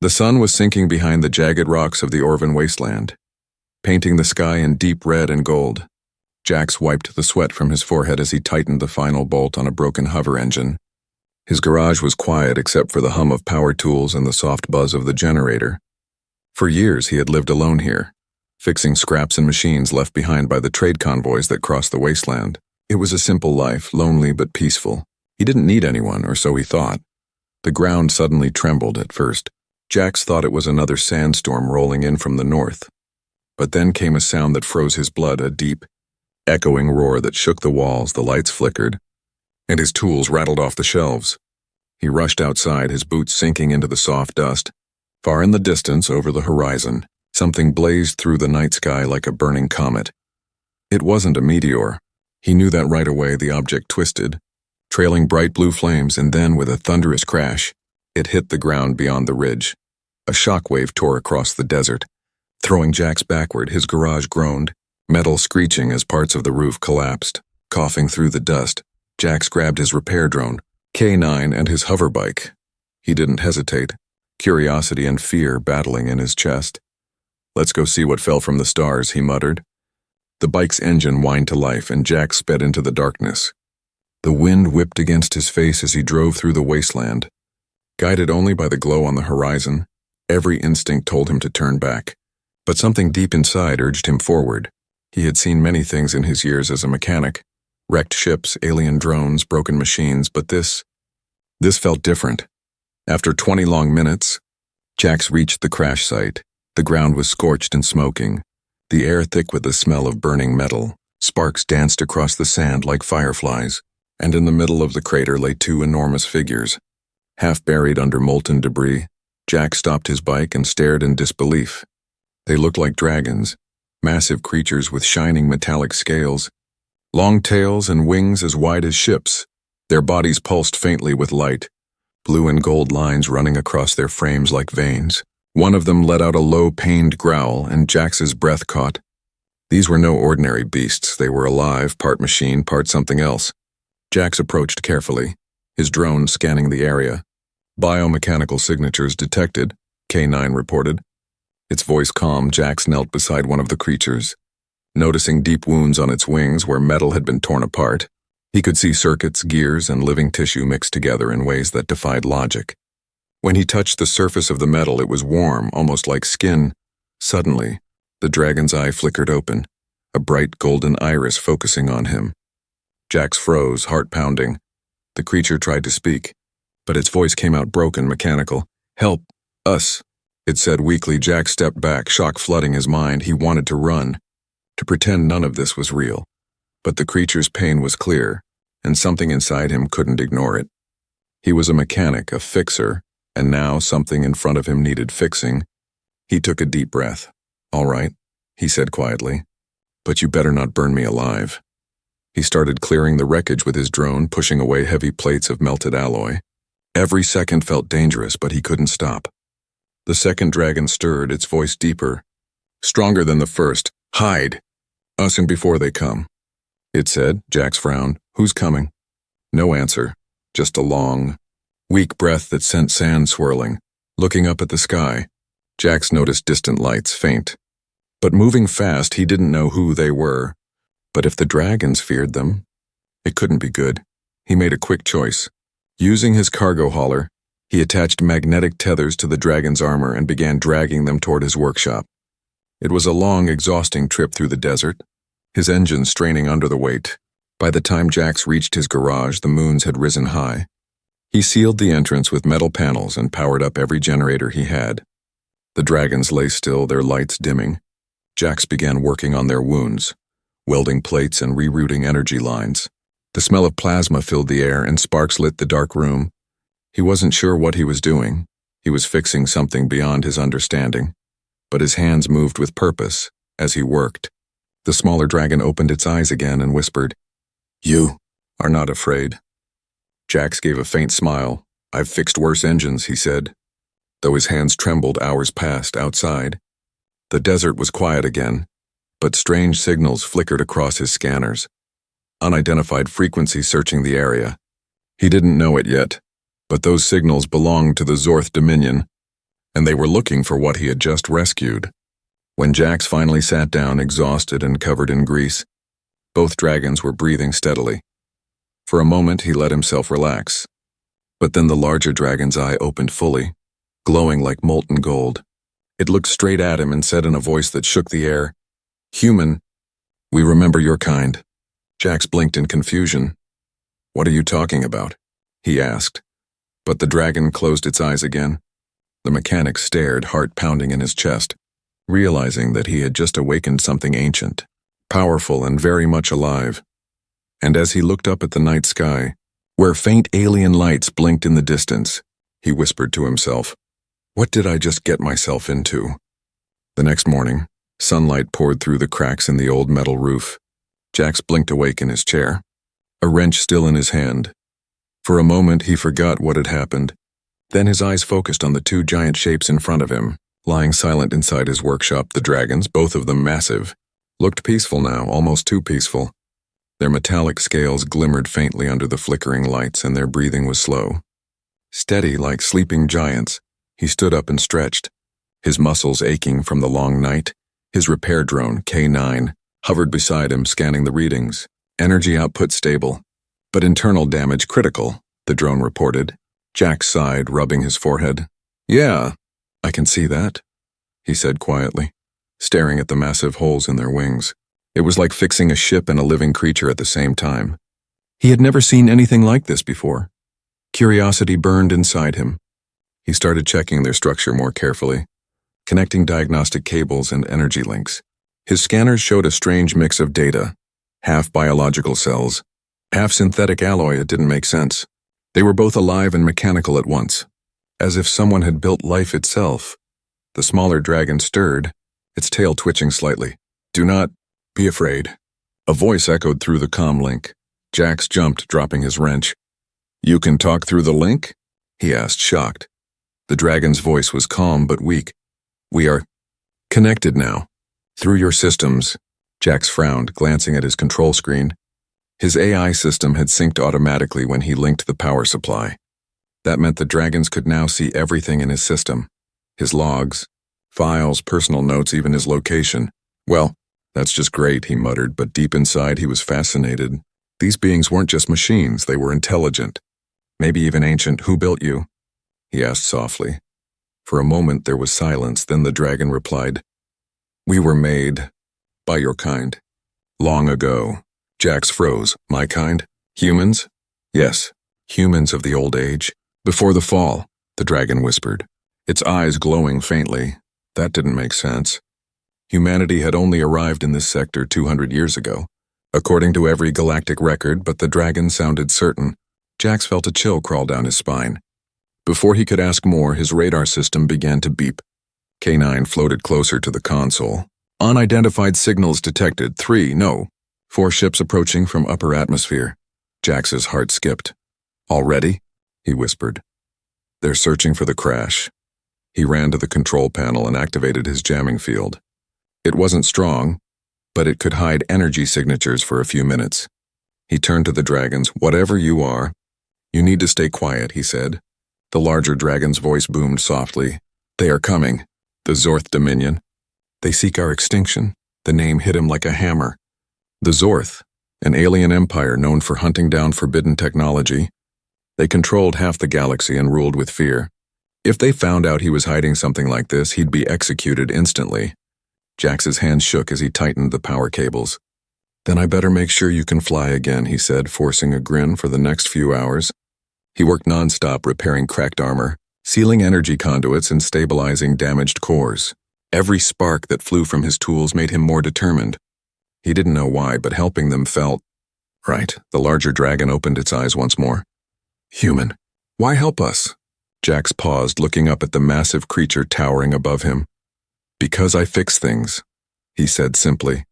The sun was sinking behind the jagged rocks of the Orvan wasteland, painting the sky in deep red and gold. Jax wiped the sweat from his forehead as he tightened the final bolt on a broken hover engine. His garage was quiet except for the hum of power tools and the soft buzz of the generator. For years he had lived alone here, fixing scraps and machines left behind by the trade convoys that crossed the wasteland. It was a simple life, lonely but peaceful. He didn't need anyone, or so he thought. The ground suddenly trembled at first. Jax thought it was another sandstorm rolling in from the north. But then came a sound that froze his blood, a deep, echoing roar that shook the walls. The lights flickered, and his tools rattled off the shelves. He rushed outside, his boots sinking into the soft dust. Far in the distance, over the horizon, something blazed through the night sky like a burning comet. It wasn't a meteor. He knew that right away. The object twisted, trailing bright blue flames, and then, with a thunderous crash, it hit the ground beyond the ridge. A shockwave tore across the desert, throwing Jax backward. His garage groaned, metal screeching as parts of the roof collapsed. Coughing through the dust, Jax grabbed his repair drone, K9, and his hover bike. He didn't hesitate, curiosity and fear battling in his chest. "Let's go see what fell from the stars," he muttered. The bike's engine whined to life, and Jax sped into the darkness. The wind whipped against his face as he drove through the wasteland. Guided only by the glow on the horizon, every instinct told him to turn back. But something deep inside urged him forward. He had seen many things in his years as a mechanic: wrecked ships, alien drones, broken machines, but this felt different. After 20 long minutes, Jax reached the crash site. The ground was scorched and smoking, the air thick with the smell of burning metal. Sparks danced across the sand like fireflies, and in the middle of the crater lay two enormous figures. Half buried under molten debris, Jax stopped his bike and stared in disbelief. They looked like dragons, massive creatures with shining metallic scales, long tails and wings as wide as ships. Their bodies pulsed faintly with light, blue and gold lines running across their frames like veins. One of them let out a low, pained growl, and Jax's breath caught. These were no ordinary beasts. They were alive, part machine, part something else. Jax approached carefully, his drone scanning the area. "Biomechanical signatures detected," K9 reported. Its voice calm, Jax knelt beside one of the creatures. Noticing deep wounds on its wings where metal had been torn apart, he could see circuits, gears, and living tissue mixed together in ways that defied logic. When he touched the surface of the metal, it was warm, almost like skin. Suddenly, the dragon's eye flickered open, a bright golden iris focusing on him. Jax froze, heart pounding. The creature tried to speak, but its voice came out broken, mechanical. "Help! Us!" it said weakly. Jax stepped back, shock flooding his mind. He wanted to run, to pretend none of this was real. But the creature's pain was clear, and something inside him couldn't ignore it. He was a mechanic, a fixer, and now something in front of him needed fixing. He took a deep breath. "All right," he said quietly, "but you better not burn me alive." He started clearing the wreckage with his drone, pushing away heavy plates of melted alloy. Every second felt dangerous, but he couldn't stop. The second dragon stirred, its voice deeper, stronger than the first. "Hide! Us and before they come," it said. Jax frowned. "Who's coming?" No answer, just a long, weak breath that sent sand swirling. Looking up at the sky, Jax noticed distant lights, faint, but moving fast. He didn't know who they were, but if the dragons feared them, it couldn't be good. He made a quick choice. Using his cargo hauler, he attached magnetic tethers to the dragon's armor and began dragging them toward his workshop. It was a long, exhausting trip through the desert, his engine straining under the weight. By the time Jax reached his garage, the moons had risen high. He sealed the entrance with metal panels and powered up every generator he had. The dragons lay still, their lights dimming. Jax began working on their wounds, welding plates and rerouting energy lines. The smell of plasma filled the air, and sparks lit the dark room. He wasn't sure what he was doing. He was fixing something beyond his understanding. But his hands moved with purpose as he worked. The smaller dragon opened its eyes again and whispered, "You are not afraid." Jax gave a faint smile. "I've fixed worse engines," he said. Though his hands trembled, hours passed outside. The desert was quiet again, but strange signals flickered across his scanners. Unidentified frequencies searching the area. He didn't know it yet, but those signals belonged to the Zorth Dominion. and they were looking for what he had just rescued. When Jax finally sat down, exhausted and covered in grease, both dragons were breathing steadily. For a moment, he let himself relax. But then the larger dragon's eye opened fully, glowing like molten gold. It looked straight at him and said in a voice that shook the air, "Human, we remember your kind." Jax blinked in confusion. "What are you talking about?" he asked. But the dragon closed its eyes again. The mechanic stared, heart pounding in his chest, realizing that he had just awakened something ancient, powerful and very much alive. And as he looked up at the night sky, where faint alien lights blinked in the distance, he whispered to himself, "What did I just get myself into?" The next morning, sunlight poured through the cracks in the old metal roof. Jax blinked awake in his chair, a wrench still in his hand. For a moment, he forgot what had happened. Then his eyes focused on the two giant shapes in front of him, lying silent inside his workshop. The dragons, both of them massive, looked peaceful now, almost too peaceful. Their metallic scales glimmered faintly under the flickering lights, and their breathing was slow. Steady like sleeping giants, he stood up and stretched, his muscles aching from the long night. His repair drone, K9, hovered beside him, scanning the readings. Energy output stable, but internal damage critical, the drone reported. Jax sighed, rubbing his forehead. "Yeah, I can see that," he said quietly, staring at the massive holes in their wings. It was like fixing a ship and a living creature at the same time. He had never seen anything like this before. Curiosity burned inside him. He started checking their structure more carefully, connecting diagnostic cables and energy links. His scanners showed a strange mix of data, half biological cells, half synthetic alloy. It didn't make sense. They were both alive and mechanical at once, as if someone had built life itself. The smaller dragon stirred, its tail twitching slightly. "Do not be afraid." A voice echoed through the comm link. Jax jumped, dropping his wrench. "You can talk through the link?" he asked, shocked. The dragon's voice was calm but weak. "We are connected now. Through your systems." Jax frowned, glancing at his control screen. His AI system had synced automatically when he linked the power supply. That meant the dragons could now see everything in his system. His logs, files, personal notes, even his location. "Well, that's just great," he muttered, but deep inside he was fascinated. These beings weren't just machines, they were intelligent. Maybe even ancient. "Who built you?" he asked softly. For a moment there was silence, then the dragon replied, "We were made by your kind. Long ago." Jax froze. "My kind? Humans?" "Yes, humans of the old age. Before the fall," the dragon whispered, its eyes glowing faintly. That didn't make sense. Humanity had only arrived in this sector 200 years ago, according to every galactic record, but the dragon sounded certain. Jax felt a chill crawl down his spine. Before he could ask more, his radar system began to beep. K9 floated closer to the console. "Unidentified signals detected. 4 ships approaching from upper atmosphere." Jax's heart skipped. "Already?" he whispered. "They're searching for the crash." He ran to the control panel and activated his jamming field. It wasn't strong, but it could hide energy signatures for a few minutes. He turned to the dragons. "Whatever you are, you need to stay quiet," he said. The larger dragon's voice boomed softly. "They are coming. The Zorth Dominion. They seek our extinction." The name hit him like a hammer. The Zorth, an alien empire known for hunting down forbidden technology. They controlled half the galaxy and ruled with fear. If they found out he was hiding something like this, he'd be executed instantly. Jax's hand shook as he tightened the power cables. "Then I better make sure you can fly again," he said, forcing a grin. For the next few hours, he worked nonstop repairing cracked armor, sealing energy conduits, and stabilizing damaged cores. Every spark that flew from his tools made him more determined. He didn't know why, but helping them felt right. The larger dragon opened its eyes once more. "Human, why help us?" Jax paused, looking up at the massive creature towering above him. "Because I fix things," he said simply.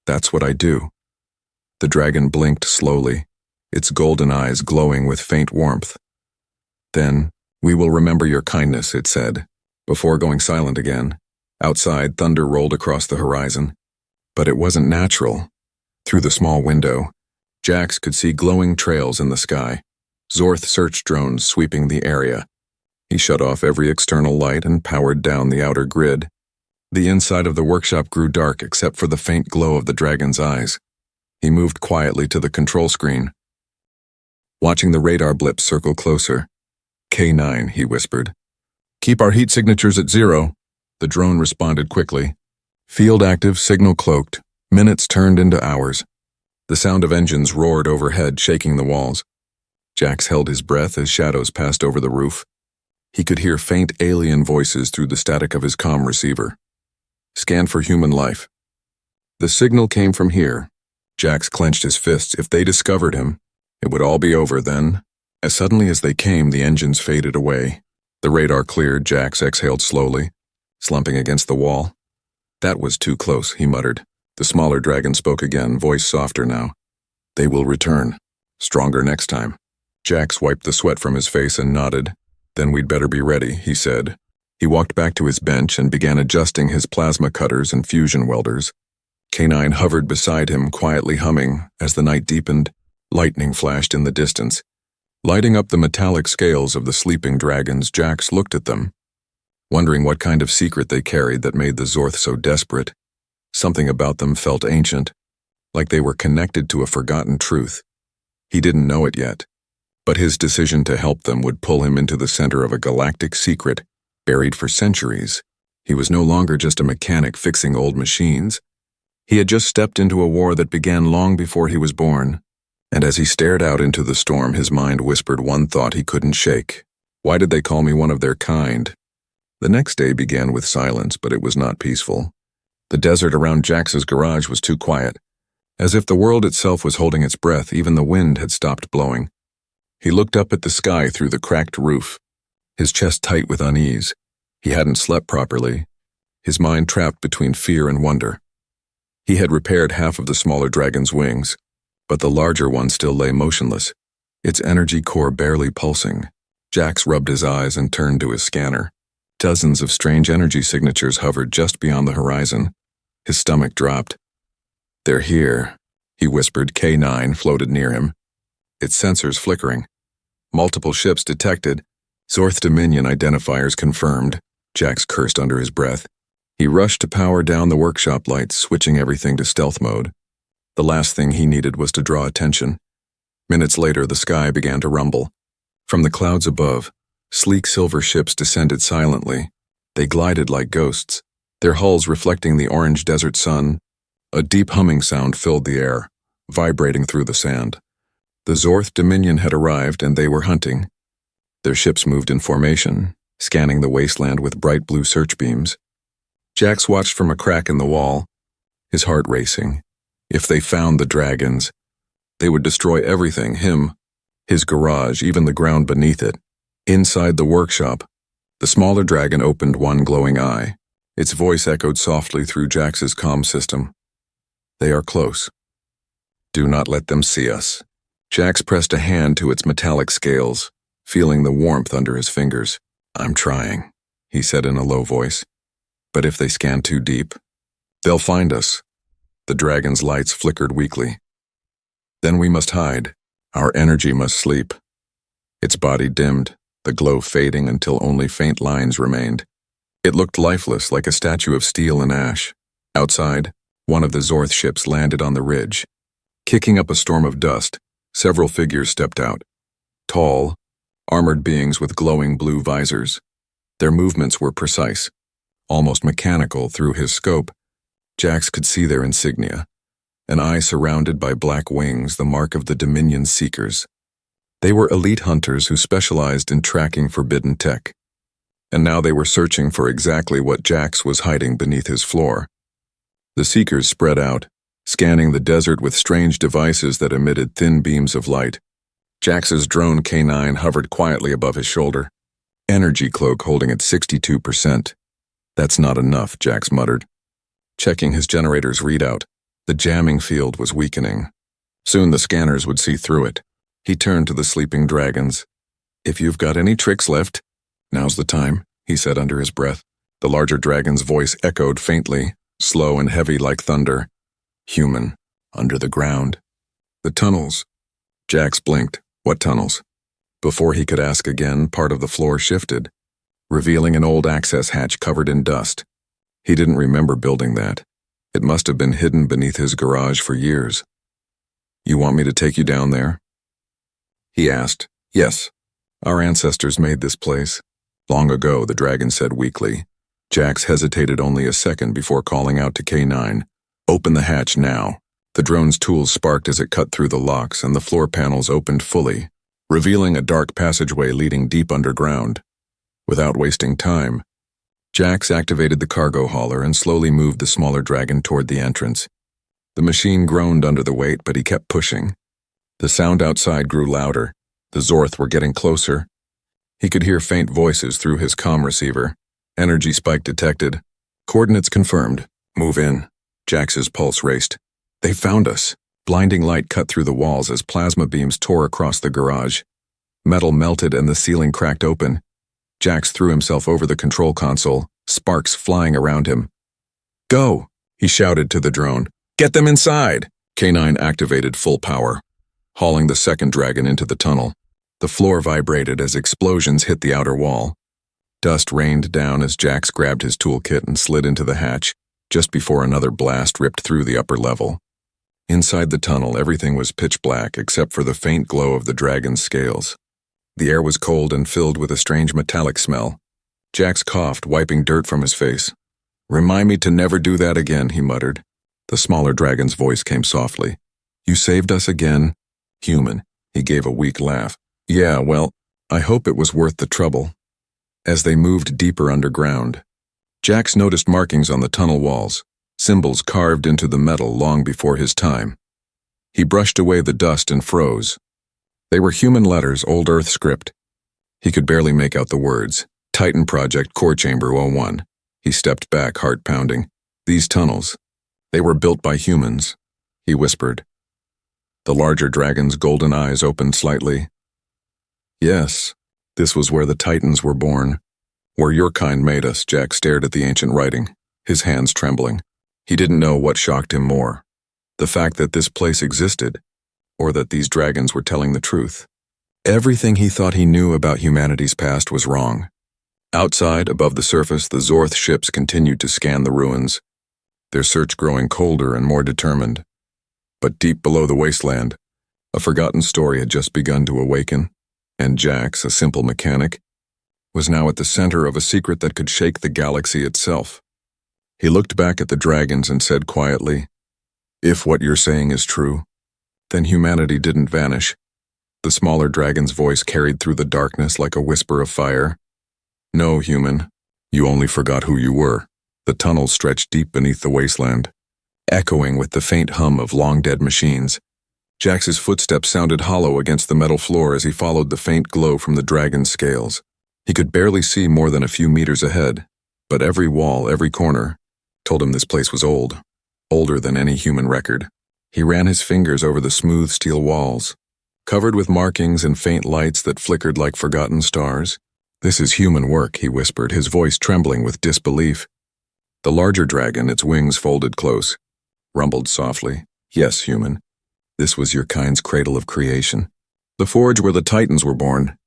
"That's what I do." The dragon blinked slowly, its golden eyes glowing with faint warmth. "Then, we will remember your kindness," it said, before going silent again. Outside, thunder rolled across the horizon. But it wasn't natural. Through the small window, Jax could see glowing trails in the sky, Zorth search drones sweeping the area. He shut off every external light and powered down the outer grid. The inside of the workshop grew dark except for the faint glow of the dragon's eyes. He moved quietly to the control screen, watching the radar blip circle closer. K9, he whispered. Keep our heat signatures at 0. The drone responded quickly. Field active, signal cloaked. Minutes turned into hours. The sound of engines roared overhead, shaking the walls. Jax held his breath as shadows passed over the roof. He could hear faint alien voices through the static of his comm receiver. Scan for human life. The signal came from here. Jax clenched his fists. If they discovered him, it would all be over then. As suddenly as they came, the engines faded away. The radar cleared. Jax exhaled slowly, slumping against the wall. That was too close, he muttered. The smaller dragon spoke again, voice softer now. They will return. Stronger next time. Jax wiped the sweat from his face and nodded. Then we'd better be ready, he said. He walked back to his bench and began adjusting his plasma cutters and fusion welders. K9 hovered beside him, quietly humming. As the night deepened, lightning flashed in the distance. Lighting up the metallic scales of the sleeping dragons, Jax looked at them, wondering what kind of secret they carried that made the Zorth so desperate. Something about them felt ancient, like they were connected to a forgotten truth. He didn't know it yet, but his decision to help them would pull him into the center of a galactic secret buried for centuries. He was no longer just a mechanic fixing old machines. He had just stepped into a war that began long before he was born, and as he stared out into the storm, his mind whispered one thought he couldn't shake. Why did they call me one of their kind? The next day began with silence, but it was not peaceful. The desert around Jax's garage was too quiet. As if the world itself was holding its breath, even the wind had stopped blowing. He looked up at the sky through the cracked roof, his chest tight with unease. He hadn't slept properly, his mind trapped between fear and wonder. He had repaired half of the smaller dragon's wings, but the larger one still lay motionless, its energy core barely pulsing. Jax rubbed his eyes and turned to his scanner. Dozens of strange energy signatures hovered just beyond the horizon. His stomach dropped. They're here, he whispered. K9 floated near him, its sensors flickering. Multiple ships detected. Zorth Dominion identifiers confirmed. Jax cursed under his breath. He rushed to power down the workshop lights, switching everything to stealth mode. The last thing he needed was to draw attention. Minutes later, the sky began to rumble. From the clouds above, sleek silver ships descended silently. They glided like ghosts, their hulls reflecting the orange desert sun. A deep humming sound filled the air, vibrating through the sand. The Zorth Dominion had arrived, and they were hunting. Their ships moved in formation, scanning the wasteland with bright blue search beams. Jax watched from a crack in the wall, his heart racing. If they found the dragons, they would destroy everything, him, his garage, even the ground beneath it. Inside the workshop, the smaller dragon opened one glowing eye. Its voice echoed softly through Jax's comm system. They are close. Do not let them see us. Jax pressed a hand to its metallic scales, feeling the warmth under his fingers. I'm trying, he said in a low voice. But if they scan too deep, they'll find us. The dragon's lights flickered weakly. Then we must hide. Our energy must sleep. Its body dimmed, the glow fading until only faint lines remained. It looked lifeless, like a statue of steel and ash. Outside, one of the Zorth ships landed on the ridge. Kicking up a storm of dust, several figures stepped out. Tall, armored beings with glowing blue visors. Their movements were precise, almost mechanical. Through his scope, Jax could see their insignia, an eye surrounded by black wings, the mark of the Dominion Seekers. They were elite hunters who specialized in tracking forbidden tech, and now they were searching for exactly what Jax was hiding beneath his floor. The Seekers spread out, scanning the desert with strange devices that emitted thin beams of light. Jax's drone K9 hovered quietly above his shoulder, energy cloak holding at 62%. That's not enough, Jax muttered. Checking his generator's readout, the jamming field was weakening. Soon the scanners would see through it. He turned to the sleeping dragons. If you've got any tricks left, now's the time, he said under his breath. The larger dragon's voice echoed faintly, slow and heavy like thunder. Human, under the ground. The tunnels. Jax blinked. What tunnels? Before he could ask again, part of the floor shifted. revealing an old access hatch covered in dust. He didn't remember building that. It must have been hidden beneath his garage for years. "You want me to take you down there?" he asked. "Yes. Our ancestors made this place. Long ago," the dragon said weakly. Jax hesitated only a second before calling out to K9. "Open the hatch now." The drone's tools sparked as it cut through the locks, and the floor panels opened fully, revealing a dark passageway leading deep underground. Without wasting time, Jax activated the cargo hauler and slowly moved the smaller dragon toward the entrance. The machine groaned under the weight, but he kept pushing. The sound outside grew louder. The Zorth were getting closer. He could hear faint voices through his comm receiver. Energy spike detected. Coordinates confirmed. "Move in." Jax's pulse raced. "They found us." Blinding light cut through the walls as plasma beams tore across the garage. Metal melted and the ceiling cracked open. Jax threw himself over the control console, sparks flying around him. "Go!" he shouted to the drone. "Get them inside!" K9 activated full power, hauling the second dragon into the tunnel. The floor vibrated as explosions hit the outer wall. Dust rained down as Jax grabbed his toolkit and slid into the hatch, just before another blast ripped through the upper level. Inside the tunnel, everything was pitch black except for the faint glow of the dragon's scales. The air was cold and filled with a strange metallic smell. Jax coughed, wiping dirt from his face. "Remind me to never do that again," he muttered. The smaller dragon's voice came softly. "You saved us again, human." He gave a weak laugh. "Yeah, well, I hope it was worth the trouble." As they moved deeper underground, Jax noticed markings on the tunnel walls, symbols carved into the metal long before his time. He brushed away the dust and froze. They were human letters, old Earth script. He could barely make out the words. Titan Project Core Chamber 01. He stepped back, heart pounding. "These tunnels, they were built by humans," he whispered. The larger dragon's golden eyes opened slightly. "Yes, this was where the Titans were born. Where your kind made us." Jack stared at the ancient writing, his hands trembling. He didn't know what shocked him more. The fact that this place existed, or that these dragons were telling the truth. Everything he thought he knew about humanity's past was wrong. Outside, above the surface, the Zorth ships continued to scan the ruins, their search growing colder and more determined. But deep below the wasteland, a forgotten story had just begun to awaken, and Jax, a simple mechanic, was now at the center of a secret that could shake the galaxy itself. He looked back at the dragons and said quietly, "If what you're saying is true, then humanity didn't vanish." The smaller dragon's voice carried through the darkness like a whisper of fire. "No, human, you only forgot who you were." The tunnel stretched deep beneath the wasteland, echoing with the faint hum of long-dead machines. Jax's footsteps sounded hollow against the metal floor as he followed the faint glow from the dragon's scales. He could barely see more than a few meters ahead, but every wall, every corner, told him this place was old, older than any human record. He ran his fingers over the smooth steel walls, covered with markings and faint lights that flickered like forgotten stars. "This is human work," he whispered, his voice trembling with disbelief. The larger dragon, its wings folded close, rumbled softly, "Yes, human. This was your kind's cradle of creation. The forge where the Titans were born."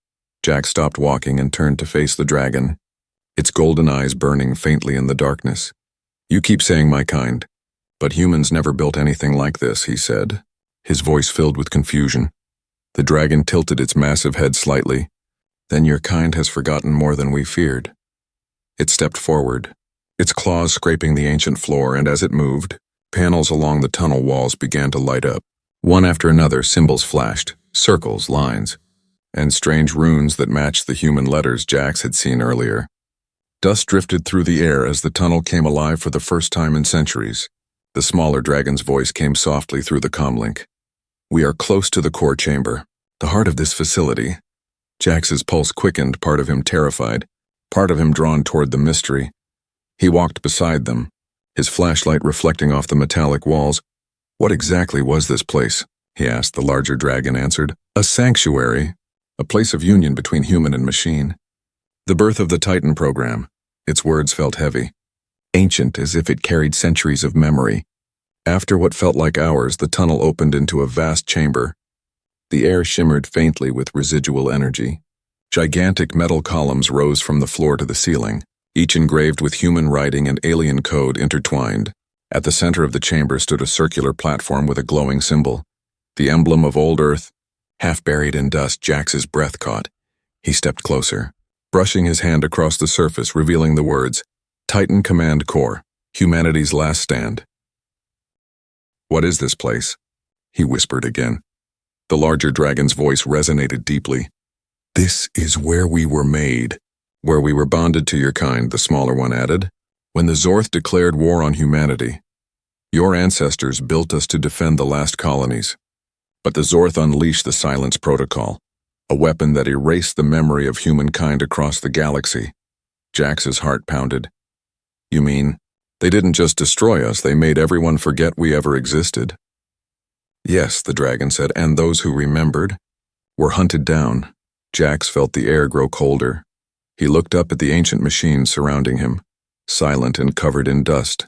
Jack stopped walking and turned to face the dragon, its golden eyes burning faintly in the darkness. "You keep saying my kind, but humans never built anything like this," he said, his voice filled with confusion. The dragon tilted its massive head slightly. "Then your kind has forgotten more than we feared." It stepped forward, its claws scraping the ancient floor, and as it moved, panels along the tunnel walls began to light up. One after another, symbols flashed, circles, lines, and strange runes that matched the human letters Jax had seen earlier. Dust drifted through the air as the tunnel came alive for the first time in centuries. The smaller dragon's voice came softly through the comlink. "We are close to the core chamber, the heart of this facility." Jax's pulse quickened, part of him terrified, part of him drawn toward the mystery. He walked beside them, his flashlight reflecting off the metallic walls. "What exactly was this place?" he asked. The larger dragon answered, "A sanctuary, a place of union between human and machine. The birth of the Titan program." Its words felt heavy, ancient, as if it carried centuries of memory. After what felt like hours, the tunnel opened into a vast chamber. The air shimmered faintly with residual energy. Gigantic metal columns rose from the floor to the ceiling, each engraved with human writing and alien code intertwined. At the center of the chamber stood a circular platform with a glowing symbol, the emblem of old Earth. Half buried in dust, Jax's breath caught. He stepped closer, brushing his hand across the surface, revealing the words, Titan Command Corps, humanity's last stand. "What is this place?" he whispered again. The larger dragon's voice resonated deeply. "This is where we were made, where we were bonded to your kind," the smaller one added. "When the Zorth declared war on humanity, your ancestors built us to defend the last colonies. But the Zorth unleashed the Silence Protocol, a weapon that erased the memory of humankind across the galaxy." Jax's heart pounded. "You mean, they didn't just destroy us, they made everyone forget we ever existed?" "Yes," the dragon said, "and those who remembered were hunted down." Jax felt the air grow colder. He looked up at the ancient machines surrounding him, silent and covered in dust.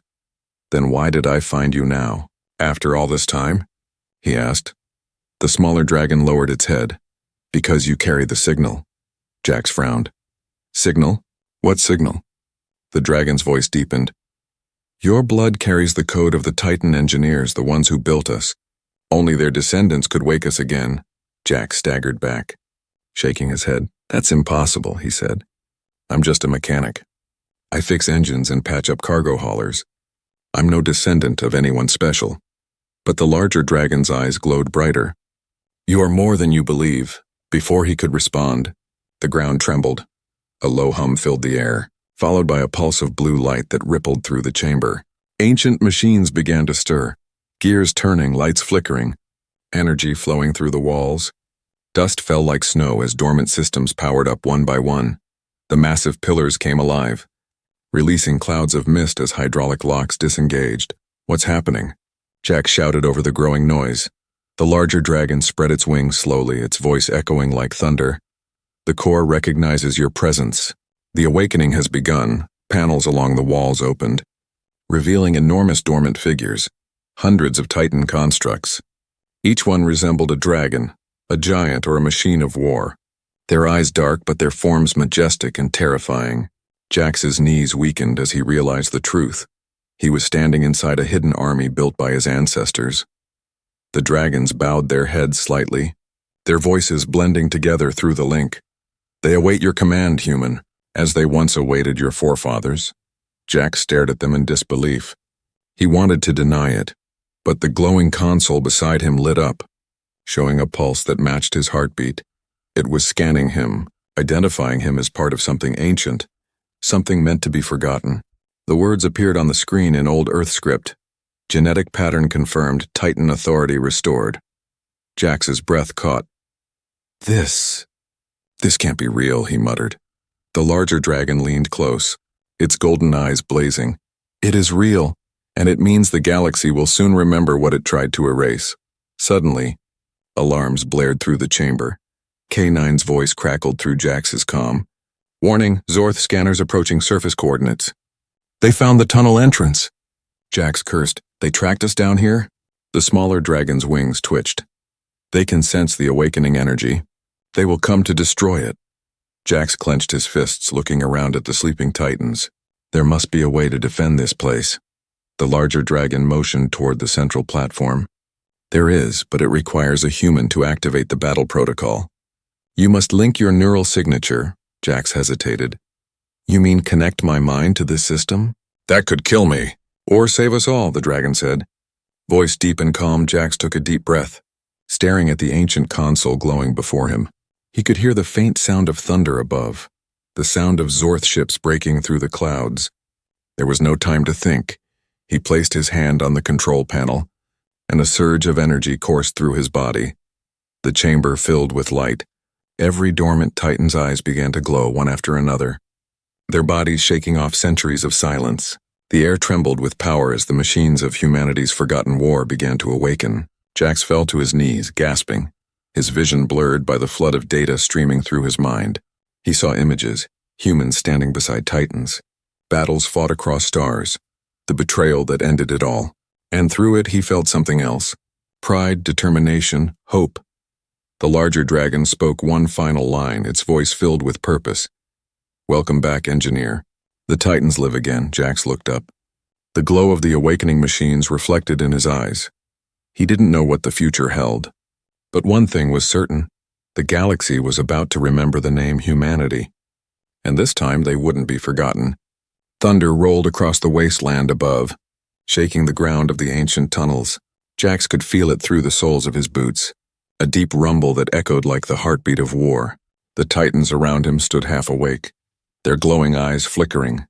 "Then why did I find you now, after all this time?" he asked. The smaller dragon lowered its head. "Because you carry the signal." Jax frowned. "Signal? What signal?" The dragon's voice deepened. "Your blood carries the code of the Titan engineers, the ones who built us. Only their descendants could wake us again." Jax staggered back, shaking his head. "That's impossible," he said. "I'm just a mechanic. I fix engines and patch up cargo haulers. I'm no descendant of anyone special." But the larger dragon's eyes glowed brighter. "You are more than you believe." Before he could respond, the ground trembled. A low hum filled the air, followed by a pulse of blue light that rippled through the chamber. Ancient machines began to stir, gears turning, lights flickering, energy flowing through the walls. Dust fell like snow as dormant systems powered up one by one. The massive pillars came alive, releasing clouds of mist as hydraulic locks disengaged. "What's happening?" Jax shouted over the growing noise. The larger dragon spread its wings slowly, its voice echoing like thunder. "The core recognizes your presence. The awakening has begun." Panels along the walls opened, revealing enormous dormant figures, hundreds of Titan constructs. Each one resembled a dragon, a giant, or a machine of war. Their eyes dark, but their forms majestic and terrifying. Jax's knees weakened as he realized the truth. He was standing inside a hidden army built by his ancestors. The dragons bowed their heads slightly, their voices blending together through the link. "They await your command, human, as they once awaited your forefathers." Jax stared at them in disbelief. He wanted to deny it, but the glowing console beside him lit up, showing a pulse that matched his heartbeat. It was scanning him, identifying him as part of something ancient, something meant to be forgotten. The words appeared on the screen in Old Earth script. "Genetic pattern confirmed, Titan authority restored." Jax's breath caught. This can't be real," he muttered. The larger dragon leaned close, its golden eyes blazing. "It is real, and it means the galaxy will soon remember what it tried to erase." Suddenly, alarms blared through the chamber. K9's voice crackled through Jax's comm. "Warning, Zorth scanners approaching surface coordinates." "They found the tunnel entrance." Jax cursed. "They tracked us down here?" The smaller dragon's wings twitched. "They can sense the awakening energy. They will come to destroy it." Jax clenched his fists, looking around at the sleeping Titans. "There must be a way to defend this place." The larger dragon motioned toward the central platform. "There is, but it requires a human to activate the battle protocol. You must link your neural signature." Jax hesitated. "You mean connect my mind to this system?" "That could kill me. Or save us all," the dragon said. Voice deep and calm, Jax took a deep breath, staring at the ancient console glowing before him. He could hear the faint sound of thunder above, the sound of Zorth ships breaking through the clouds. There was no time to think. He placed his hand on the control panel, and a surge of energy coursed through his body. The chamber filled with light. Every dormant Titan's eyes began to glow one after another, their bodies shaking off centuries of silence. The air trembled with power as the machines of humanity's forgotten war began to awaken. Jax fell to his knees, gasping, his vision blurred by the flood of data streaming through his mind. He saw images, humans standing beside Titans, battles fought across stars, the betrayal that ended it all. And through it he felt something else: pride, determination, hope. The larger dragon spoke one final line, its voice filled with purpose. "Welcome back, engineer." "The Titans live again," Jax looked up. The glow of the awakening machines reflected in his eyes. He didn't know what the future held. But one thing was certain. The galaxy was about to remember the name humanity. And this time they wouldn't be forgotten. Thunder rolled across the wasteland above, shaking the ground of the ancient tunnels. Jax could feel it through the soles of his boots, a deep rumble that echoed like the heartbeat of war. The Titans around him stood half awake, their glowing eyes flickering,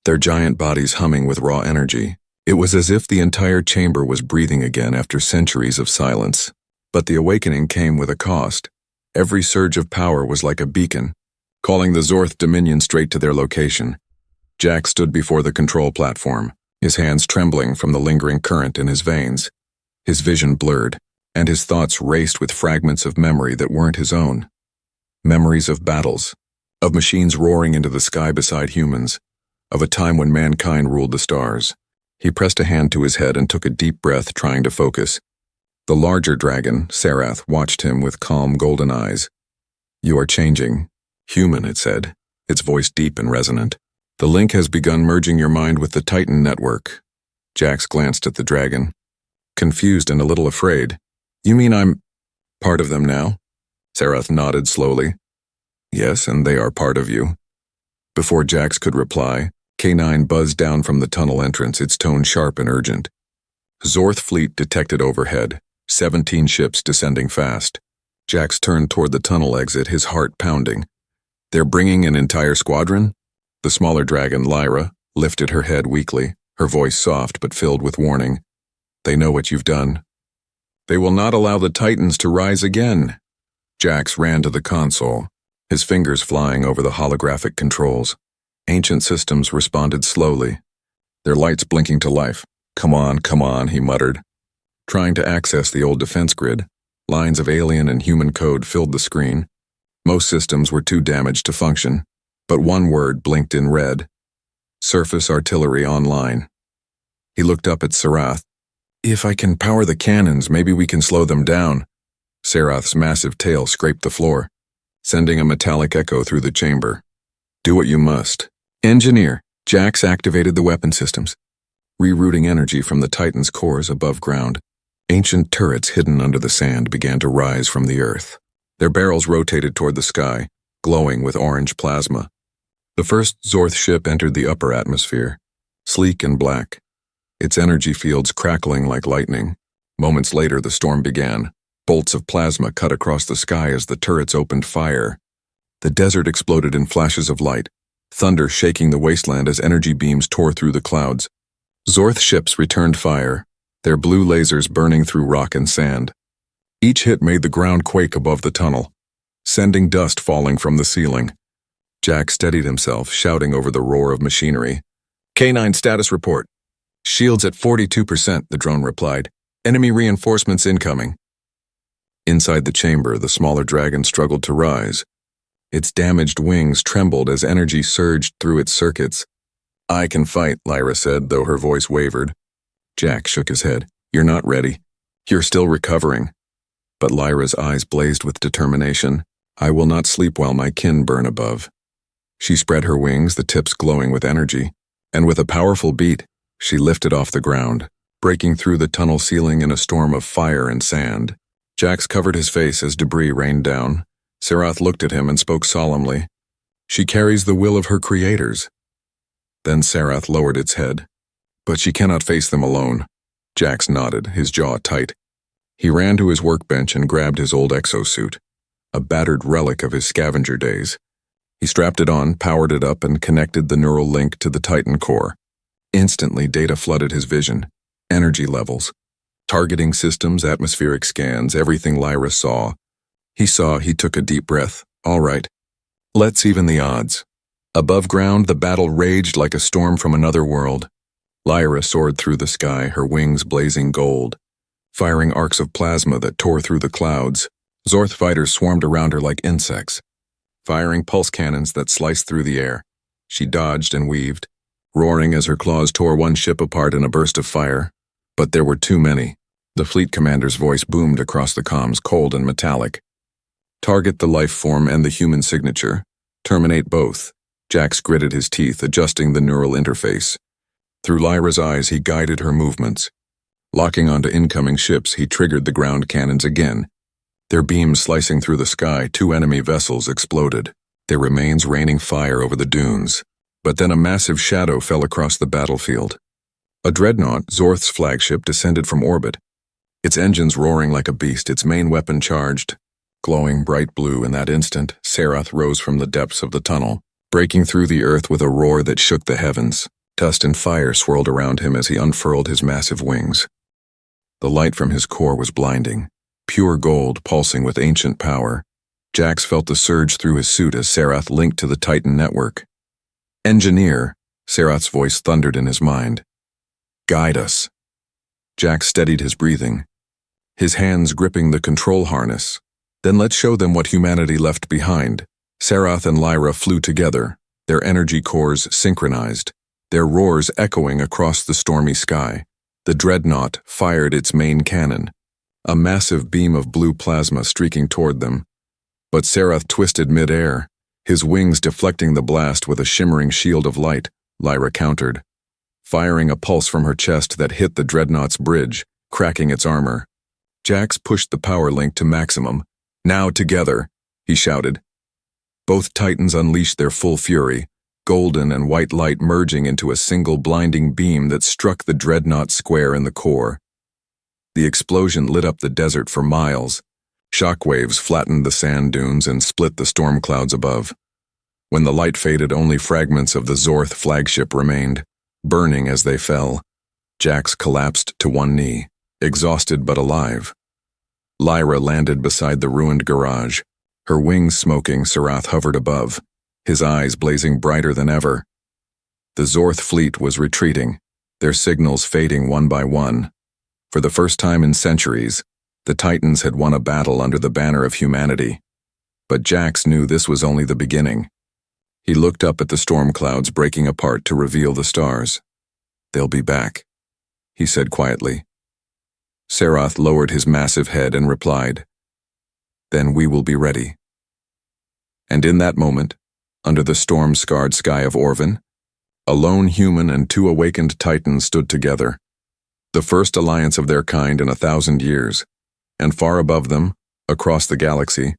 their giant bodies humming with raw energy. It was as if the entire chamber was breathing again after centuries of silence. But the awakening came with a cost. Every surge of power was like a beacon, calling the Zorth Dominion straight to their location. Jack stood before the control platform, his hands trembling from the lingering current in his veins. His vision blurred, and his thoughts raced with fragments of memory that weren't his own. Memories of battles, of machines roaring into the sky beside humans, of a time when mankind ruled the stars. He pressed a hand to his head and took a deep breath, trying to focus. The larger dragon, Sarath, watched him with calm golden eyes. "You are changing. Human," it said, its voice deep and resonant. "The link has begun merging your mind with the Titan network." Jax glanced at the dragon, confused and a little afraid. "You mean I'm part of them now?" Sarath nodded slowly. "Yes, and they are part of you." Before Jax could reply, K9 buzzed down from the tunnel entrance, its tone sharp and urgent. Zorth fleet detected overhead, 17 ships descending fast. Jax turned toward the tunnel exit, his heart pounding. "They're bringing an entire squadron?" The smaller dragon, Lyra, lifted her head weakly, her voice soft but filled with warning. "They know what you've done. They will not allow the Titans to rise again." Jax ran to the console, his fingers flying over the holographic controls. Ancient systems responded slowly, their lights blinking to life. Come on," he muttered. Trying to access the old defense grid, lines of alien and human code filled the screen. Most systems were too damaged to function, but one word blinked in red. "Surface artillery online." He looked up at Sarath. "If I can power the cannons, maybe we can slow them down." Sarath's massive tail scraped the floor, sending a metallic echo through the chamber. "Do what you must." "Engineer." Jax activated the weapon systems, rerouting energy from the Titan's cores above ground. Ancient turrets hidden under the sand began to rise from the earth. Their barrels rotated toward the sky, glowing with orange plasma. The first Zorth ship entered the upper atmosphere, sleek and black, its energy fields crackling like lightning. Moments later, the storm began. Bolts of plasma cut across the sky as the turrets opened fire. The desert exploded in flashes of light, thunder shaking the wasteland as energy beams tore through the clouds. Zorth ships returned fire, their blue lasers burning through rock and sand. Each hit made the ground quake above the tunnel, sending dust falling from the ceiling. Jack steadied himself, shouting over the roar of machinery. "K9 status report." "Shields at 42%, the drone replied. "Enemy reinforcements incoming." Inside the chamber, the smaller dragon struggled to rise. Its damaged wings trembled as energy surged through its circuits. "I can fight," Lyra said, though her voice wavered. Jack shook his head. "You're not ready. You're still recovering." But Lyra's eyes blazed with determination. "I will not sleep while my kin burn above." She spread her wings, the tips glowing with energy, and with a powerful beat, she lifted off the ground, breaking through the tunnel ceiling in a storm of fire and sand. Jax covered his face as debris rained down. Sarath looked at him and spoke solemnly. "She carries the will of her creators." Then Sarath lowered its head. "But she cannot face them alone." Jax nodded, his jaw tight. He ran to his workbench and grabbed his old exosuit, a battered relic of his scavenger days. He strapped it on, powered it up, and connected the neural link to the Titan core. Instantly, data flooded his vision. Energy levels, targeting systems, atmospheric scans, everything Lyra saw. He took a deep breath. "All right. Let's even the odds." Above ground, the battle raged like a storm from another world. Lyra soared through the sky, her wings blazing gold, firing arcs of plasma that tore through the clouds. Zorth fighters swarmed around her like insects, firing pulse cannons that sliced through the air. She dodged and weaved, roaring as her claws tore one ship apart in a burst of fire. But there were too many. The fleet commander's voice boomed across the comms, cold and metallic. Target the life form and the human signature. Terminate both. Jax gritted his teeth, adjusting the neural interface. Through Lyra's eyes, he guided her movements. Locking onto incoming ships, he triggered the ground cannons again. Their beams slicing through the sky, 2 enemy vessels exploded, their remains raining fire over the dunes. But then a massive shadow fell across the battlefield. A dreadnought, Zorth's flagship, descended from orbit, its engines roaring like a beast, its main weapon charged. Glowing bright blue in that instant, Serath rose from the depths of the tunnel, breaking through the earth with a roar that shook the heavens. Dust and fire swirled around him as he unfurled his massive wings. The light from his core was blinding, pure gold pulsing with ancient power. Jax felt the surge through his suit as Serath linked to the Titan network. "Engineer," Serath's voice thundered in his mind. "Guide us." Jax steadied his breathing, his hands gripping the control harness. "Then let's show them what humanity left behind." Serath and Lyra flew together, their energy cores synchronized, their roars echoing across the stormy sky. The dreadnought fired its main cannon, a massive beam of blue plasma streaking toward them. But Serath twisted mid-air, his wings deflecting the blast with a shimmering shield of light. Lyra countered, firing a pulse from her chest that hit the dreadnought's bridge, cracking its armor. Jax pushed the power link to maximum. "Now together," he shouted. Both Titans unleashed their full fury, golden and white light merging into a single blinding beam that struck the dreadnought square in the core. The explosion lit up the desert for miles. Shockwaves flattened the sand dunes and split the storm clouds above. When the light faded, only fragments of the Zorth flagship remained, burning as they fell. Jax collapsed to one knee, exhausted but alive. Lyra landed beside the ruined garage. Her wings smoking, Serath hovered above, his eyes blazing brighter than ever. The Zorth fleet was retreating, their signals fading one by one. For the first time in centuries, the Titans had won a battle under the banner of humanity. But Jax knew this was only the beginning. He looked up at the storm clouds breaking apart to reveal the stars. "They'll be back," he said quietly. Serath lowered his massive head and replied, "Then we will be ready." And in that moment, under the storm-scarred sky of Orvin, a lone human and 2 awakened Titans stood together, the first alliance of their kind in 1,000 years, and far above them, across the galaxy,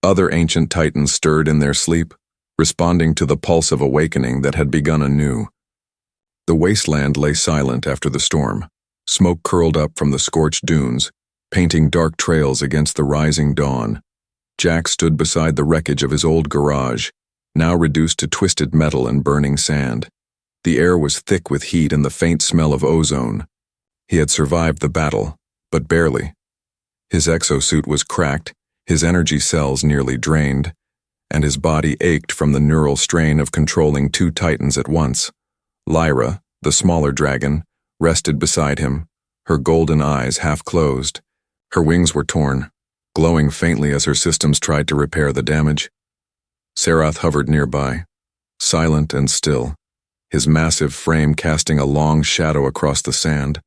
other ancient Titans stirred in their sleep, responding to the pulse of awakening that had begun anew. The wasteland lay silent after the storm. Smoke curled up from the scorched dunes, painting dark trails against the rising dawn. Jack stood beside the wreckage of his old garage, now reduced to twisted metal and burning sand. The air was thick with heat and the faint smell of ozone. He had survived the battle, but barely. His exosuit was cracked, his energy cells nearly drained, and his body ached from the neural strain of controlling 2 Titans at once. Lyra, the smaller dragon, rested beside him, her golden eyes half closed. Her wings were torn, glowing faintly as her systems tried to repair the damage. Serath hovered nearby, silent and still, his massive frame casting a long shadow across the sand.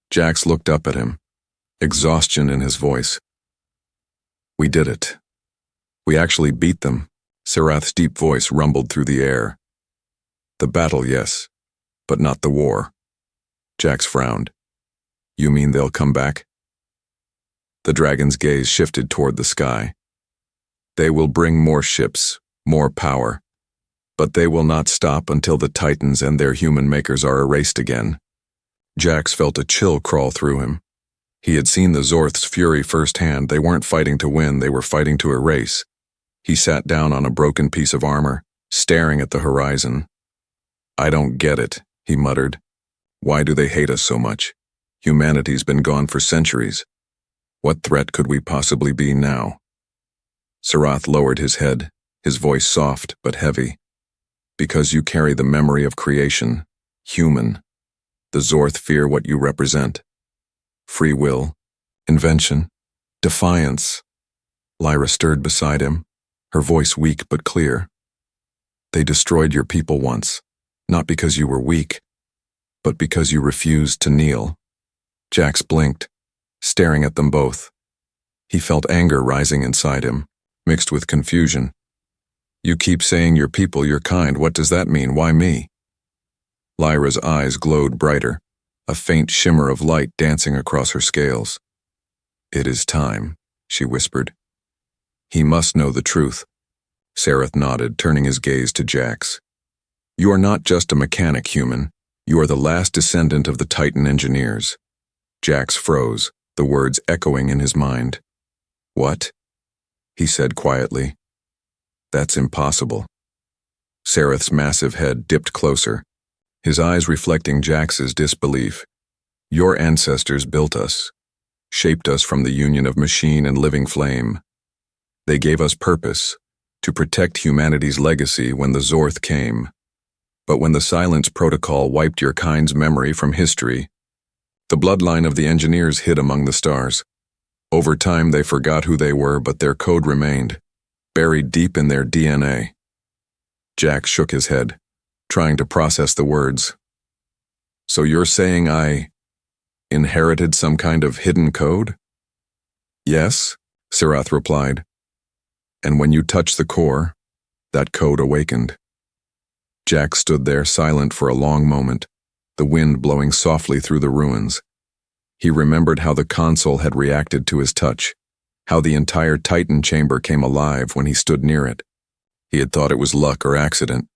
Jax looked up at him, exhaustion in his voice. "We did it. We actually beat them," Serath's deep voice rumbled through the air. "The battle, yes, but not the war." Jax frowned. "You mean they'll come back?" The dragon's gaze shifted toward the sky. "They will bring more ships, more power, but they will not stop until the Titans and their human makers are erased again." Jax felt a chill crawl through him. He had seen the Zorth's fury firsthand. They weren't fighting to win, they were fighting to erase. He sat down on a broken piece of armor, staring at the horizon. "I don't get it," he muttered. "Why do they hate us so much? Humanity's been gone for centuries. What threat could we possibly be now?" Serath lowered his head, his voice soft but heavy. "Because you carry the memory of creation, human. The Zorth fear what you represent. Free will, invention, defiance." Lyra stirred beside him, her voice weak but clear. "They destroyed your people once, not because you were weak, but because you refused to kneel." Jax blinked, staring at them both. He felt anger rising inside him. mixed with confusion. You keep saying your people, your kind. What does that mean? Why me? Lyra's eyes glowed brighter, a faint shimmer of light dancing across her scales. It is time, she whispered. He must know the truth. Sarath nodded, turning his gaze to Jax. You are not just a mechanic, human. You are the last descendant of the Titan engineers. Jax froze, the words echoing in his mind. What? He said quietly. That's impossible. Sarath's massive head dipped closer, his eyes reflecting Jax's disbelief. Your ancestors built us, shaped us from the union of machine and living flame. They gave us purpose, to protect humanity's legacy when the Zorth came. But when the Silence Protocol wiped your kind's memory from history, the bloodline of the engineers hid among the stars. Over time they forgot who they were, but their code remained, buried deep in their DNA. Jax shook his head, trying to process the words. So you're saying I inherited some kind of hidden code? Yes, Sarath replied. And when you touched the core, that code awakened. Jax stood there silent for a long moment, the wind blowing softly through the ruins. He remembered how the console had reacted to his touch, how the entire Titan chamber came alive when he stood near it. He had thought it was luck or accident,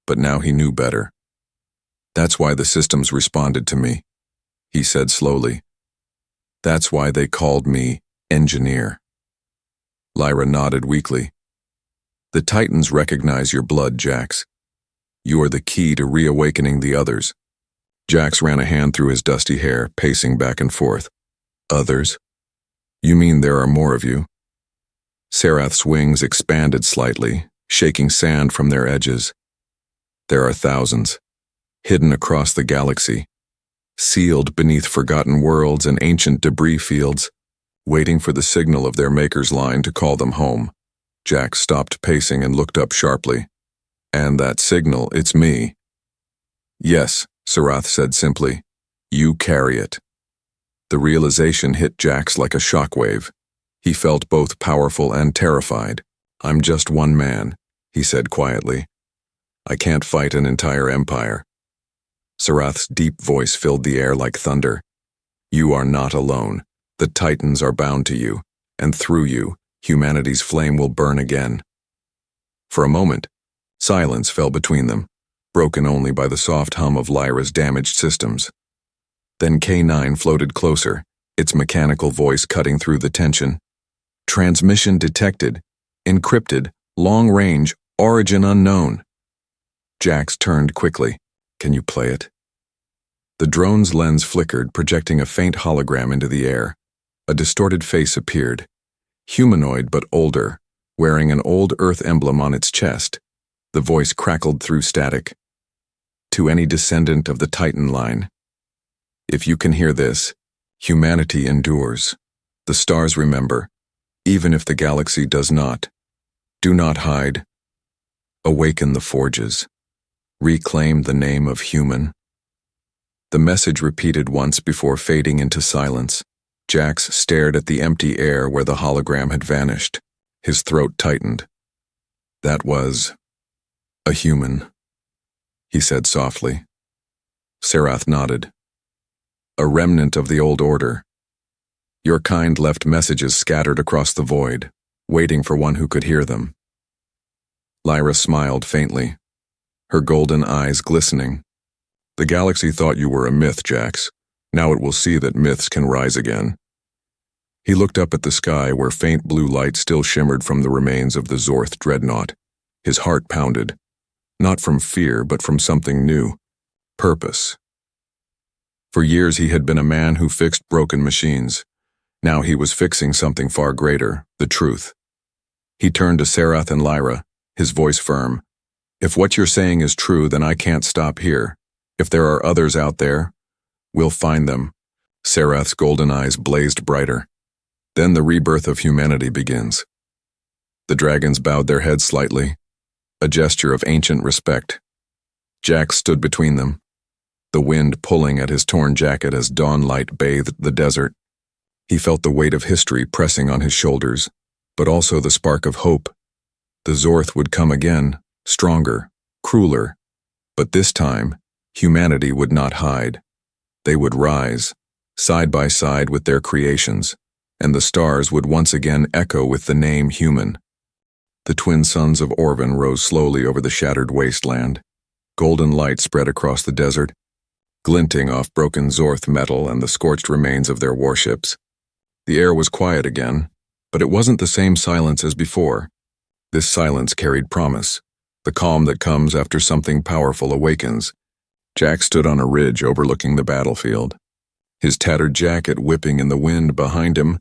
but now he knew better. That's why the systems responded to me, he said slowly. That's why they called me engineer. Lyra nodded weakly. The Titans recognize your blood, Jax. You are the key to reawakening the others. Jax ran a hand through his dusty hair, pacing back and forth. Others? You mean there are more of you? Sarath's wings expanded slightly, shaking sand from their edges. There are thousands, hidden across the galaxy, sealed beneath forgotten worlds and ancient debris fields, waiting for the signal of their maker's line to call them home. Jax stopped pacing and looked up sharply. And that signal, it's me. Yes, Sarath said simply. You carry it. The realization hit Jax like a shockwave. He felt both powerful and terrified. I'm just one man, he said quietly. I can't fight an entire empire. Sarath's deep voice filled the air like thunder. You are not alone. The Titans are bound to you, and through you, humanity's flame will burn again. For a moment, silence fell between them, broken only by the soft hum of Lyra's damaged systems. Then K9 floated closer, its mechanical voice cutting through the tension. Transmission detected. Encrypted. Long range. Origin unknown. Jax turned quickly. Can you play it? The drone's lens flickered, projecting a faint hologram into the air. A distorted face appeared. Humanoid but older, wearing an old Earth emblem on its chest. The voice crackled through static. To any descendant of the Titan line. If you can hear this, humanity endures. The stars remember, even if the galaxy does not. Do not hide. Awaken the forges. Reclaim the name of human. The message repeated once before fading into silence. Jax stared at the empty air where the hologram had vanished. His throat tightened. That was a human, he said softly. Sarath nodded. A remnant of the old order. Your kind left messages scattered across the void, waiting for one who could hear them. Lyra smiled faintly, her golden eyes glistening. The galaxy thought you were a myth, Jax. Now it will see that myths can rise again. He looked up at the sky where faint blue light still shimmered from the remains of the Zorth dreadnought. His heart pounded, not from fear but from something new. Purpose. For years he had been a man who fixed broken machines. Now he was fixing something far greater, the truth. He turned to Sarath and Lyra, his voice firm. If what you're saying is true, then I can't stop here. If there are others out there, we'll find them. Sarath's golden eyes blazed brighter. Then the rebirth of humanity begins. The dragons bowed their heads slightly, a gesture of ancient respect. Jax stood between them, the wind pulling at his torn jacket as dawn light bathed the desert. He felt the weight of history pressing on his shoulders, but also the spark of hope. The Zorth would come again, stronger, crueler. But this time, humanity would not hide. They would rise, side by side with their creations, and the stars would once again echo with the name human. The twin suns of Orvin rose slowly over the shattered wasteland. Golden light spread across the desert, glinting off broken Zorth metal and the scorched remains of their warships. The air was quiet again, but it wasn't the same silence as before. This silence carried promise, the calm that comes after something powerful awakens. Jack stood on a ridge overlooking the battlefield, his tattered jacket whipping in the wind behind him.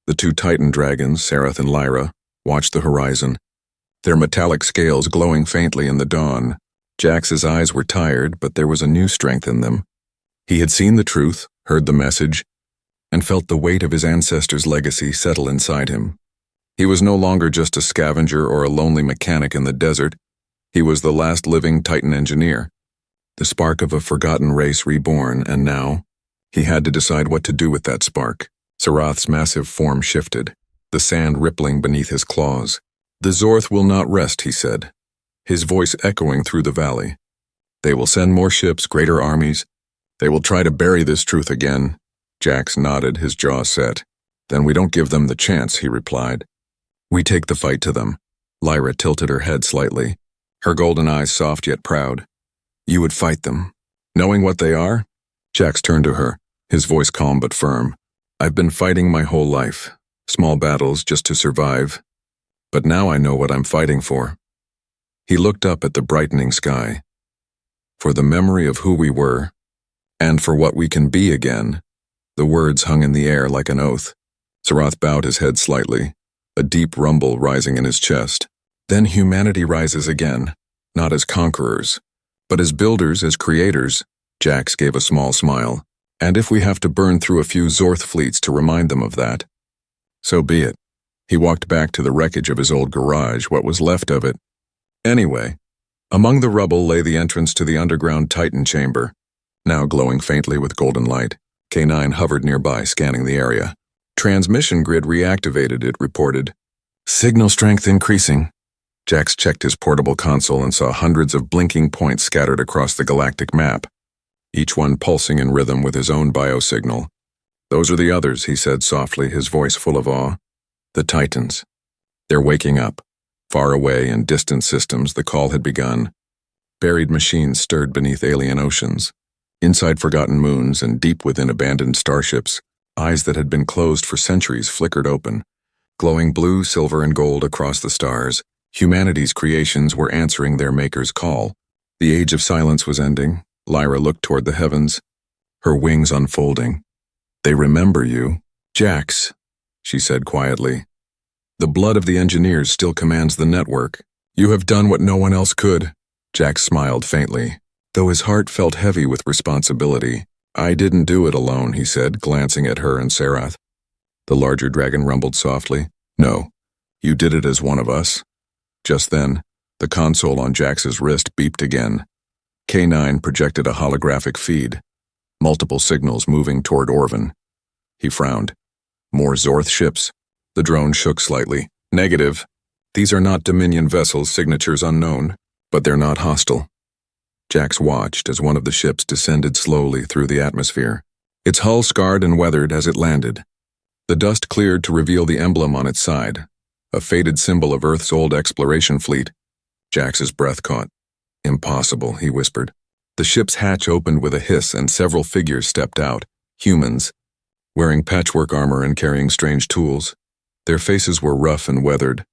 The two Titan dragons, Sarath and Lyra, watched the horizon, their metallic scales glowing faintly in the dawn. Jax's eyes were tired, but there was a new strength in them. He had seen the truth, heard the message, and felt the weight of his ancestors' legacy settle inside him. He was no longer just a scavenger or a lonely mechanic in the desert. He was the last living Titan engineer, the spark of a forgotten race reborn, and now, he had to decide what to do with that spark. Sarath's massive form shifted, the sand rippling beneath his claws. "The Zorth will not rest," he said, his voice echoing through the valley. "They will send more ships, greater armies. They will try to bury this truth again." Jax nodded, his jaw set. "Then we don't give them the chance," he replied. "We take the fight to them." Lyra tilted her head slightly, her golden eyes soft yet proud. "You would fight them, knowing what they are?" Jax turned to her, his voice calm but firm. "I've been fighting my whole life, small battles just to survive. But now I know what I'm fighting for." He looked up at the brightening sky. "For the memory of who we were, and for what we can be again." The words hung in the air like an oath. Sarath bowed his head slightly, a deep rumble rising in his chest. "Then humanity rises again, not as conquerors, but as builders, as creators." Jax gave a small smile. "And if we have to burn through a few Zorth fleets to remind them of that, so be it." He walked back to the wreckage of his old garage, what was left of it. Anyway, among the rubble lay the entrance to the underground Titan chamber, now glowing faintly with golden light. K9 hovered nearby, scanning the area. "Transmission grid reactivated," it reported. "Signal strength increasing." Jax checked his portable console and saw hundreds of blinking points scattered across the galactic map, each one pulsing in rhythm with his own biosignal. "Those are the others," he said softly, his voice full of awe. "The Titans. They're waking up." Far away in distant systems, the call had begun. Buried machines stirred beneath alien oceans. Inside forgotten moons and deep within abandoned starships, eyes that had been closed for centuries flickered open, glowing blue, silver, and gold across the stars. Humanity's creations were answering their maker's call. The age of silence was ending. Lyra looked toward the heavens, her wings unfolding. "They remember you, Jax," she said quietly. "The blood of the engineers still commands the network. You have done what no one else could." Jax smiled faintly, though his heart felt heavy with responsibility. "I didn't do it alone," he said, glancing at her and Sarath. The larger dragon rumbled softly. "No, you did it as one of us." Just then, the console on Jax's wrist beeped again. K9 projected a holographic feed, multiple signals moving toward Orvin. He frowned. "More Zorth ships?" The drone shook slightly. "Negative. These are not Dominion vessels, signatures unknown, but they're not hostile." Jax watched as one of the ships descended slowly through the atmosphere, its hull scarred and weathered as it landed. The dust cleared to reveal the emblem on its side, a faded symbol of Earth's old exploration fleet. Jax's breath caught. "Impossible," he whispered. The ship's hatch opened with a hiss and several figures stepped out, humans, wearing patchwork armor and carrying strange tools. Their faces were rough and weathered,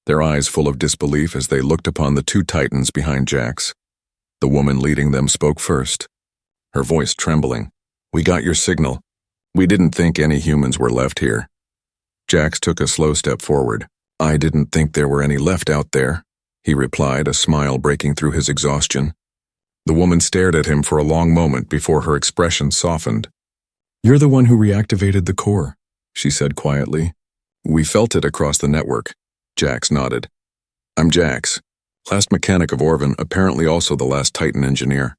their eyes full of disbelief as they looked upon the two Titans behind Jax. The woman leading them spoke first, her voice trembling. "We got your signal. We didn't think any humans were left here." Jax took a slow step forward. "I didn't think there were any left out there," he replied, a smile breaking through his exhaustion. The woman stared at him for a long moment before her expression softened. "You're the one who reactivated the core," she said quietly. "We felt it across the network." Jax nodded. "I'm Jax, last mechanic of Orvin, apparently also the last Titan engineer."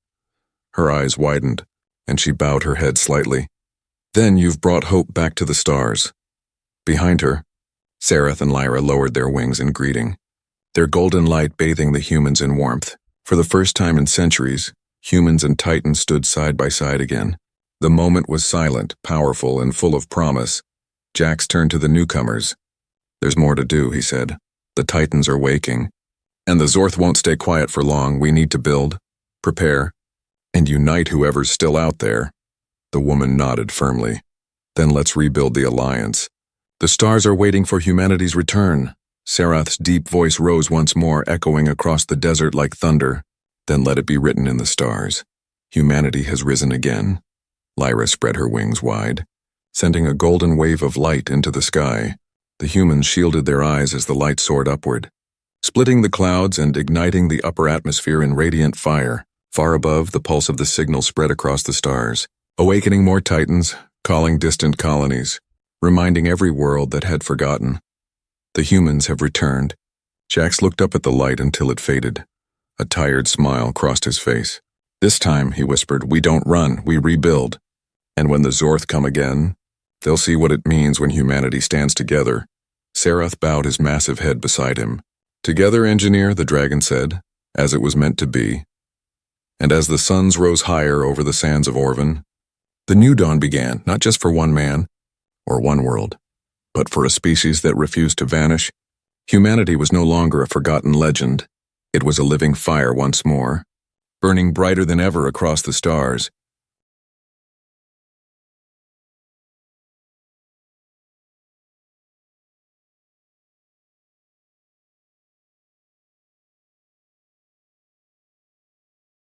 Her eyes widened, and she bowed her head slightly. "Then you've brought hope back to the stars." Behind her, Sarath and Lyra lowered their wings in greeting, their golden light bathing the humans in warmth. For the first time in centuries, humans and Titans stood side by side again. The moment was silent, powerful, and full of promise. Jax turned to the newcomers. "There's more to do," he said. "The Titans are waking. And the Zorth won't stay quiet for long. We need to build, prepare, and unite whoever's still out there." The woman nodded firmly. "Then let's rebuild the Alliance. The stars are waiting for humanity's return." Sarath's deep voice rose once more, echoing across the desert like thunder. "Then let it be written in the stars. Humanity has risen again." Lyra spread her wings wide, sending a golden wave of light into the sky. The humans shielded their eyes as the light soared upward, splitting the clouds and igniting the upper atmosphere in radiant fire. Far above, the pulse of the signal spread across the stars, awakening more Titans, calling distant colonies, reminding every world that had forgotten. The humans have returned. Jax looked up at the light until it faded. A tired smile crossed his face. "This time," he whispered, "we don't run, we rebuild. And when the Zorth come again, they'll see what it means when humanity stands together." Sarath bowed his massive head beside him. "Together, engineer," the dragon said, "as it was meant to be." And as the suns rose higher over the sands of Orvan, the new dawn began, not just for one man or one world, but for a species that refused to vanish. Humanity was no longer a forgotten legend. It was a living fire once more, burning brighter than ever across the stars.